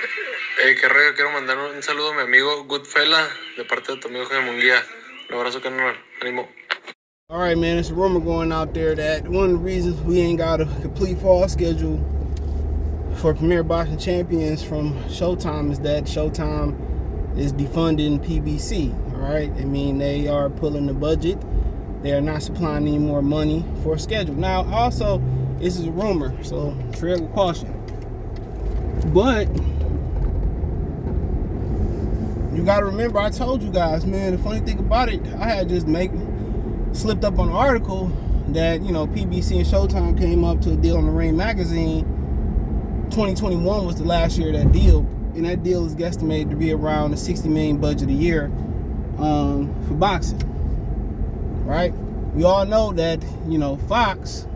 Qué rollo, quiero mandar un saludo a mi amigo Goodfella de parte de tu amigo Haymon. Un abrazo, carnal. Ánimo. All right, man, it's a rumor going out there that one of the reasons we ain't got a complete fall schedule for Premier Boxing Champions from Showtime is that Showtime is defunding PBC, all right? I mean, they are pulling the budget. They are not supplying any more money for a schedule. Now, also, this is a rumor, so tread with caution. But you got to remember, I told you guys, man, the funny thing about it, I had just slipped up on an article that, you know, PBC and Showtime came up to a deal on the Ring magazine. 2021 was the last year of that deal, and that deal is guesstimated to be around a $60 million budget a year for boxing, right? We all know that, you know, Fox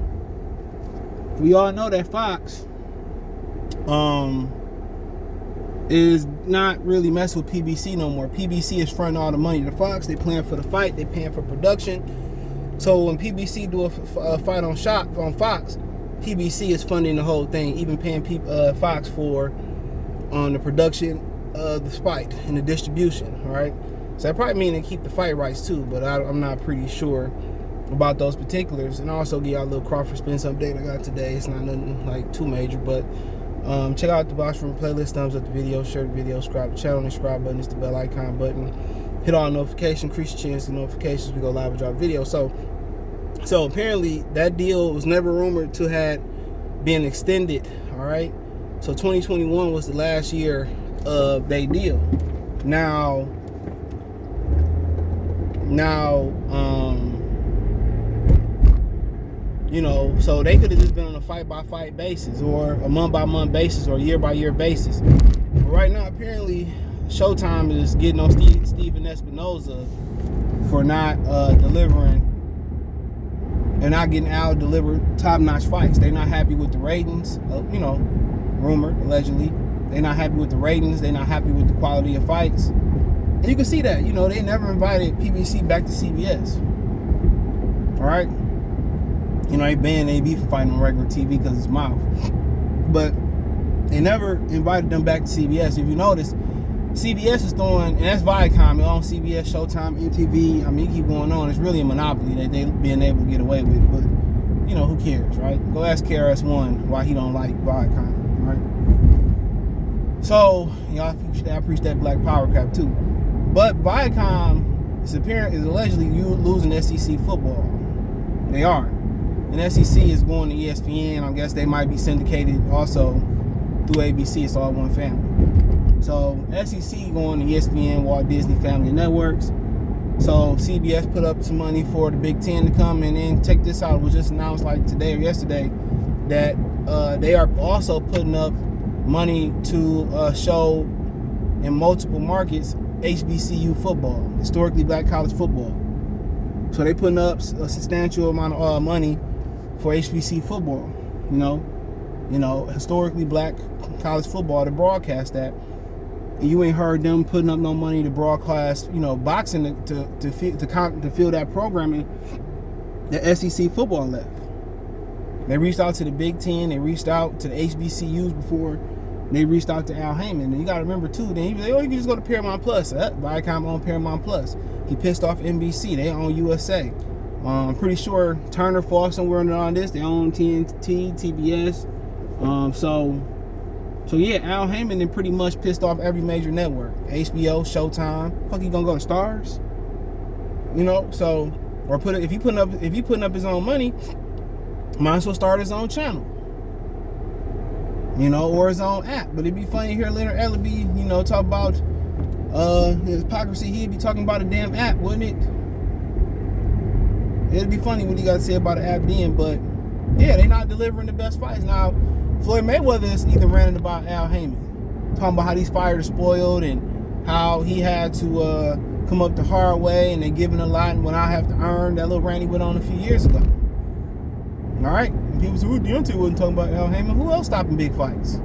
is not really messing with PBC no more. PBC is fronting all the money to Fox. They paying for the fight. They paying for production. So when PBC do a fight on Fox, PBC is funding the whole thing, even paying Fox for the production of the fight and the distribution. All right. So that probably mean they keep the fight rights too, but I'm not pretty sure about those particulars. And I also give y'all a little Crawford Spence update I got today. It's not nothing like too major, but check out the Box Room playlist, thumbs up the video, share the video, subscribe to the channel, and the subscribe button is the bell icon button. Hit all notifications, increase your chance of notifications. We go live and drop video. So apparently that deal was never rumored to have been extended. All right. So 2021 was the last year of their deal. Now, you know, so they could have just been on a fight-by-fight basis or a month-by-month basis or a year-by-year basis. But right now, apparently, Showtime is getting on Steven Espinoza for not delivering and not getting out-delivered top-notch fights. They're not happy with the ratings, you know, rumored, allegedly. They're not happy with the ratings. They're not happy with the quality of fights. And you can see that, you know, they never invited PBC back to CBS. All right? You know, they banned AB from fighting on regular TV because of his mouth. But they never invited them back to CBS. If you notice, CBS is throwing, and that's Viacom, on CBS, Showtime, MTV. I mean, you keep going on. It's really a monopoly that they've been able to get away with. But, you know, who cares, right? Go ask KRS-One why he don't like Viacom, right? So, you know, I preach that black power crap too. But Viacom is allegedly losing SEC football. They are. And SEC is going to ESPN. I guess they might be syndicated also through ABC. It's all one family. So SEC going to ESPN, Walt Disney Family Networks. So CBS put up some money for the Big Ten to come. And then check this out. It was just announced like today or yesterday that they are also putting up money to show in multiple markets HBCU football, historically black college football. So they putting up a substantial amount of money for HBC football, you know, historically black college football to broadcast that. And you ain't heard them putting up no money to broadcast, you know, boxing to fill that programming that SEC football left. They reached out to the Big Ten. They reached out to the HBCUs before they reached out to Al Haymon. And you got to remember, too, then he was like, oh, you can just go to Paramount Plus. Viacom on Paramount Plus. He pissed off NBC. They own USA. I'm pretty sure Turner falls somewhere on this. They own TNT, TBS. So yeah, Al Haymon then pretty much pissed off every major network. HBO, Showtime. Fuck, he gonna go to Stars? You know, so if he putting up his own money, might as well start his own channel. You know, or his own app. But it'd be funny to hear Leonard Ellerby, you know, talk about his hypocrisy. He'd be talking about a damn app, wouldn't it? It'd be funny what he got to say about an app then, but yeah, they not delivering the best fights. Now, Floyd Mayweather is either ranting about Al Haymon, talking about how these fighters spoiled and how he had to come up the hard way and they're giving a lot and when I have to earn. That little rant he went on a few years ago. All right? And people say, well, Deontay wasn't talking about Al Haymon. Who else stopping big fights?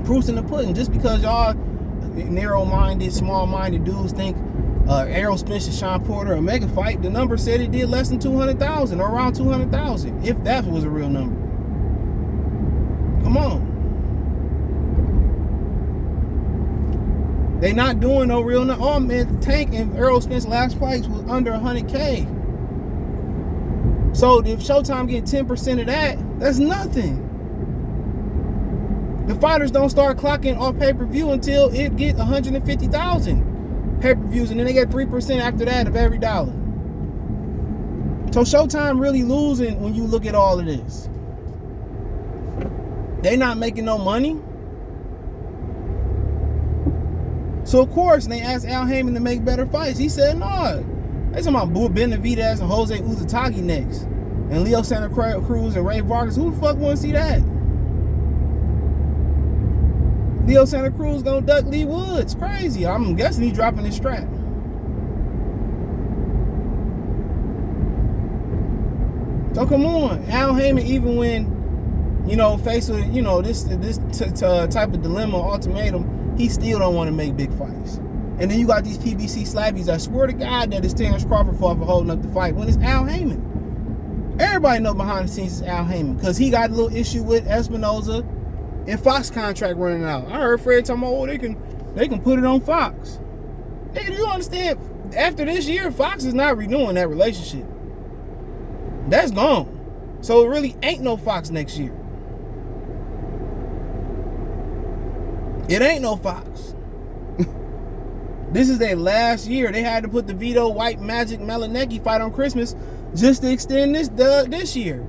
Proof's in the pudding. Just because y'all narrow-minded, small-minded dudes think Errol Spence and Sean Porter a mega fight, the number said it did less than 200,000 or around 200,000, if that was a real number. Come on. They not doing no real. Oh man, Tank and Errol Spence last fights was under 100K. So if Showtime get 10% of that, that's nothing. The fighters don't start clocking off pay-per-view until it get 150,000 pay-per-views, and then they get 3% after that of every dollar. So Showtime really losing when you look at all of this. They not making no money. So of course they asked Al Haymon to make better fights. He said no. They talking about Benavidez and Jose Uzatagi next, and Leo Santa Cruz and Ray Vargas. Who the fuck want to see that? Leo Santa Cruz gonna duck Lee Woods. Crazy. I'm guessing he's dropping his strap. So come on, Al Haymon, even when faced with this type of dilemma, ultimatum, he still don't want to make big fights. And then you got these PBC slabbies. I swear to God that it's Terrence Crawford fault for holding up the fight when it's Al Haymon. Everybody know behind the scenes is Al Haymon because he got a little issue with Espinoza and Fox contract running out. I heard Fred talking about, they can put it on Fox. Nigga, do you understand? After this year, Fox is not renewing that relationship. That's gone. So it really ain't no Fox next year. It ain't no Fox. This is their last year. They had to put the Vito White Magic Malinecki fight on Christmas just to extend this year.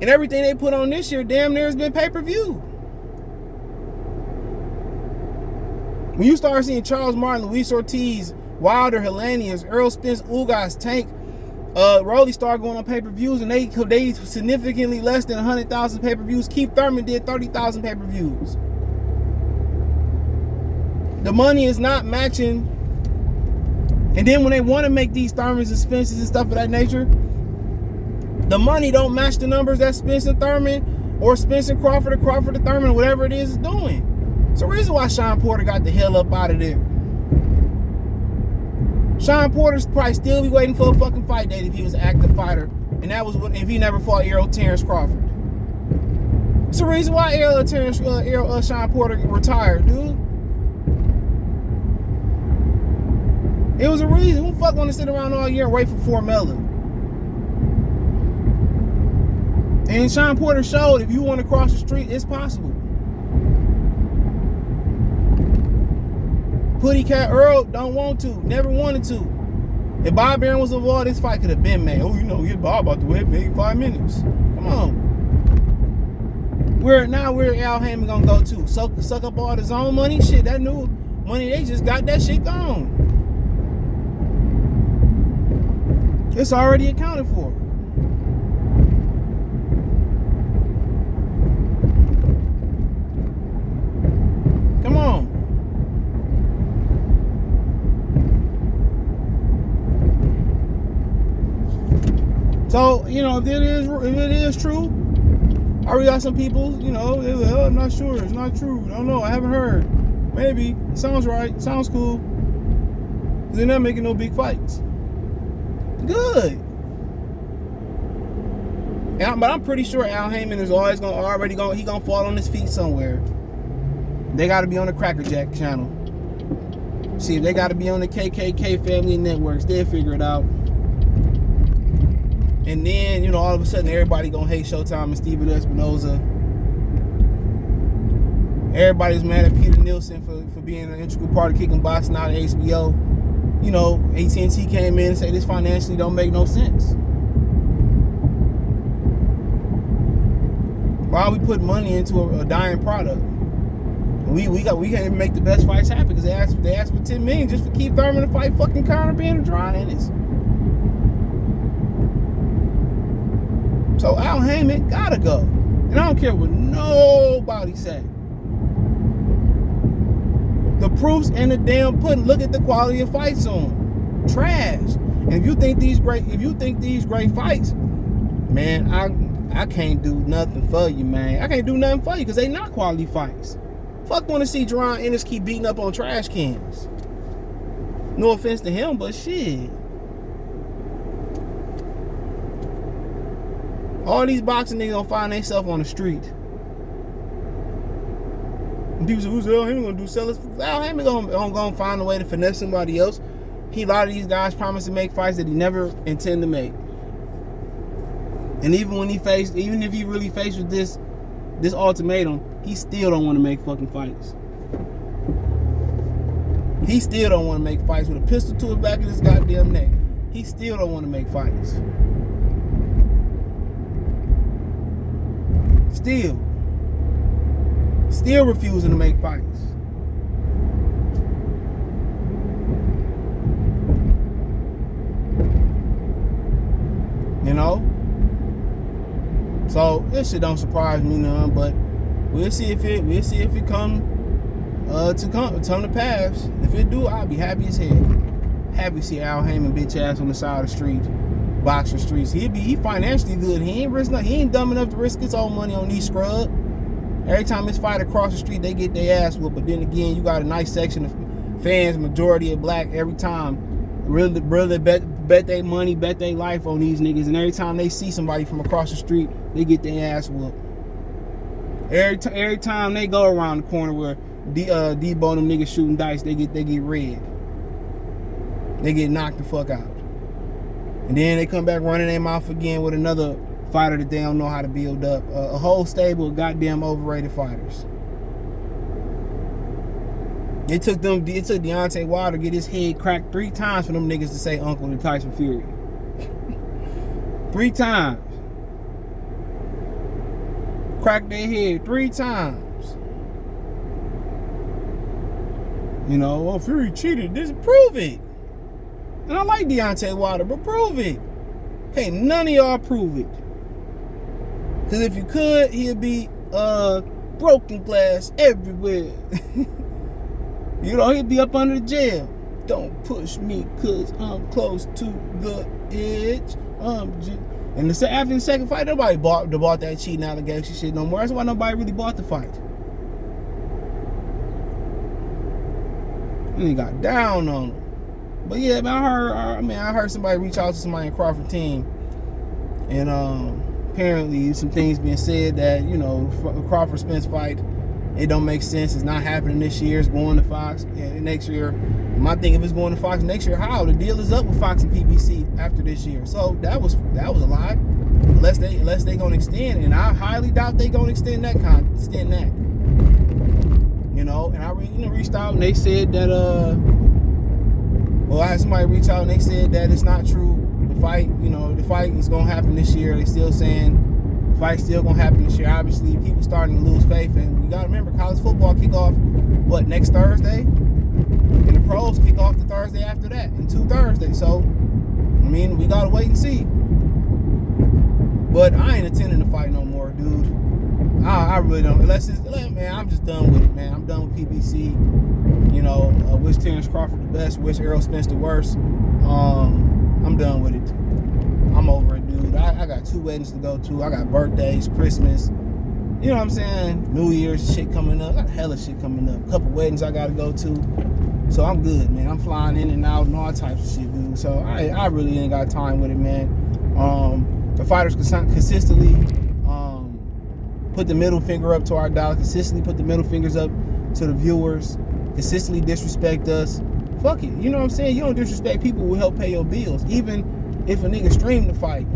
And everything they put on this year damn near has been pay-per-view. When you start seeing Charles Martin, Luis Ortiz, Wilder, Helenius, Earl Spence, Ugas, Tank, Rolly start going on pay-per-views, and they significantly less than 100,000 pay-per-views. Keith Thurman did 30,000 pay-per-views. The money is not matching. And then when they want to make these Thurmans and Spences and stuff of that nature, the money don't match the numbers that Spence and Thurman or Spence and Crawford or Crawford and Thurman, whatever it is doing. It's the reason why Sean Porter got the hell up out of there. Sean Porter's probably still be waiting for a fucking fight date if he was an active fighter. And that was if he never fought Terrence Crawford. It's the reason why Sean Porter retired, dude. It was a reason. Who the fuck want to sit around all year and wait for Formella? And Sean Porter showed if you want to cross the street, it's possible. Putty Cat Earl don't want to, never wanted to. If Bob Barron was involved, this fight could have been made. Oh, get Bob out the way, maybe 5 minutes. Come on. Where Al Haymon gonna go to? Suck up all his own money? Shit, that new money, they just got that shit gone. It's already accounted for. Come on. So, if it is true, I already got some people, they're like, oh, I'm not sure, it's not true, I don't know, I haven't heard. Maybe, it sounds right, sounds cool. They're not making no big fights. Good. But I'm pretty sure Al Haymon is always gonna fall on his feet somewhere. They gotta be on the Cracker Jack channel. See, if they gotta be on the KKK family networks, they'll figure it out. And then, all of a sudden everybody gonna hate Showtime and Steven Espinoza. Everybody's mad at Peter Nielsen for being an integral part of kicking boxing out of HBO. AT&T came in and said this financially don't make no sense. Why we put money into a dying product? We can't even make the best fights happen because they asked for $10 million just for Keith Thurman to fight fucking Conor being a draw Ennis. So Al Haymon gotta go. And I don't care what nobody say. The proof's in the damn pudding. Look at the quality of fights on. Trash. And if you think these great fights, man, I can't do nothing for you, man. I can't do nothing for you because they not quality fights. Fuck want to see Jerron Ennis keep beating up on trash cans. No offense to him, but shit. All these boxing niggas gonna find themselves on the street. And people say, who's Al Haymon gonna do? Sell us? Al Haymon gonna find a way to finesse somebody else. A lot of these guys promise to make fights that he never intend to make. And even if he really faced with this ultimatum, he still don't want to make fucking fights. He still don't want to make fights with a pistol to his back of his goddamn neck. He still don't want to make fights. Still refusing to make fights. You know? So this shit don't surprise me none, but we'll see if it come to pass. If it do, I'll be happy as hell. Happy to see Al Haymon bitch ass on the side of the street, boxing streets. He financially good. He ain't dumb enough to risk his own money on these scrubs. Every time this fight across the street, they get their ass whooped. But then again, you got a nice section of fans, majority of black. Every time, really bet their money, bet their life on these niggas. And every time they see somebody from across the street, they get their ass whooped. Every time they go around the corner where Debo them niggas shooting dice, they get red. They get knocked the fuck out. And then they come back running their mouth again with another fighter that they don't know how to build up. A whole stable of goddamn overrated fighters. It took Deontay Wilder to get his head cracked 3 times for them niggas to say uncle to Tyson Fury. 3 times. Cracked their head 3 times. You know, oh, Fury cheated. Prove it. And I like Deontay Wilder, but prove it. Can't none of y'all prove it. Because if you could, he'd be broken glass everywhere. You know, he'd be up under the jail. Don't push me because I'm close to the edge. And after the second fight, nobody bought that cheating allegation shit no more. That's why nobody really bought the fight. And he got down on him. But yeah, man, I heard somebody reach out to somebody in Crawford team, and apparently some things being said that, you know, Crawford Spence fight, it don't make sense. It's not happening this year. It's going to Fox next year. My thing, if it's going to Fox next year, how? The deal is up with Fox and PBC after this year. So that was a lie. Unless they gonna extend, and I highly doubt they gonna extend that. You know, and I reached out and they said that I had somebody reach out and they said that it's not true. The fight is gonna happen this year. They still saying the fight's still gonna happen this year. Obviously, people starting to lose faith, and we gotta remember college football kick off next Thursday, and the pros kick off the Thursday after that, and 2 Thursdays. So I mean, we gotta wait and see. But I ain't attending the fight no more, dude. I really don't. Man, I'm just done with it, man. I'm done with PBC. You know, wish Terrence Crawford the best, wish Errol Spence the worst. I'm done with it. I'm over it, dude. I got 2 weddings to go to. I got birthdays, Christmas. You know what I'm saying? New Year's shit coming up. I got hella shit coming up. A couple weddings I got to go to. So I'm good, man. I'm flying in and out and all types of shit, dude. So I really ain't got time with it, man. The fighters consistently put the middle finger up to our dollar, consistently put the middle fingers up to the viewers, consistently disrespect us. Fuck it. You know what I'm saying? You don't disrespect people who help pay your bills. Even if a nigga stream the fight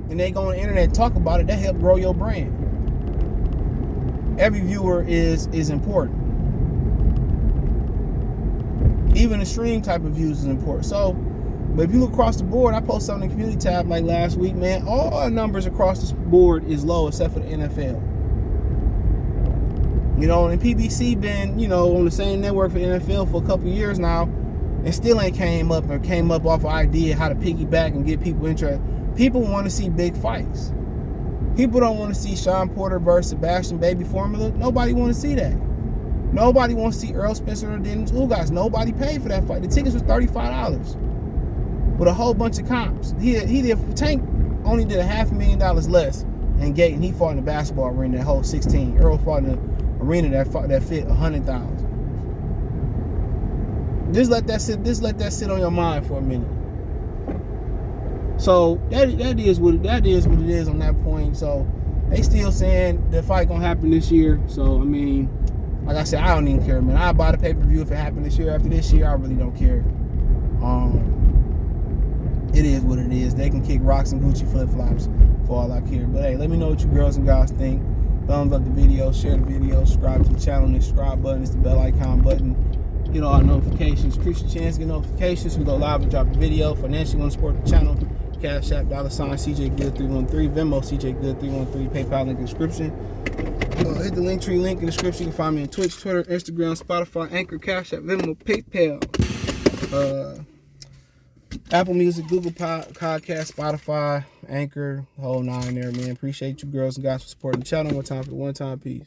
and they go on the internet and talk about it, that help grow your brand. Every viewer is important. Even the stream type of views is important. So, but if you look across the board, I posted on the community tab like last week, man, all our numbers across the board is low except for the NFL. You know, and PBC been, you know, on the same network for NFL for a couple years now, and still ain't came up off an idea how to piggyback and get people interested. People want to see big fights. People don't want to see Sean Porter versus Sebastian Baby Formula. Nobody want to see that. Nobody wants to see Earl Spencer or Dennis Ugas. Nobody paid for that fight. The tickets was $35 with a whole bunch of comps. Tank only did $500,000 less and Gate, and he fought in the basketball arena that whole 16. Earl fought in the arena that fit 100,000. Just let that sit on your mind for a minute. So that is what it is on that point. So they still saying the fight gonna happen this year. So I mean, Like I said, I don't even care, man. I buy the pay-per-view if it happened this year. After this year, I really don't care. It is what it is. They can kick rocks and Gucci flip-flops for all I care. But hey, let me know what you girls and guys think. Thumbs up the video, share the video, subscribe to the channel. The subscribe button is the bell icon button. Get all our notifications. Increase your chance to get notifications. We go live and drop a video. Financially want to support the channel. Cash App, $CJGood313, Venmo, CJGood313, PayPal link in the description. Hit the link tree link in the description. You can find me on Twitch, Twitter, Instagram, Spotify, Anchor, Cash App, Venmo, PayPal, Apple Music, Google Podcast, Spotify, Anchor, the whole nine there, man. Appreciate you girls and guys for supporting the channel. One time for the one time. Peace.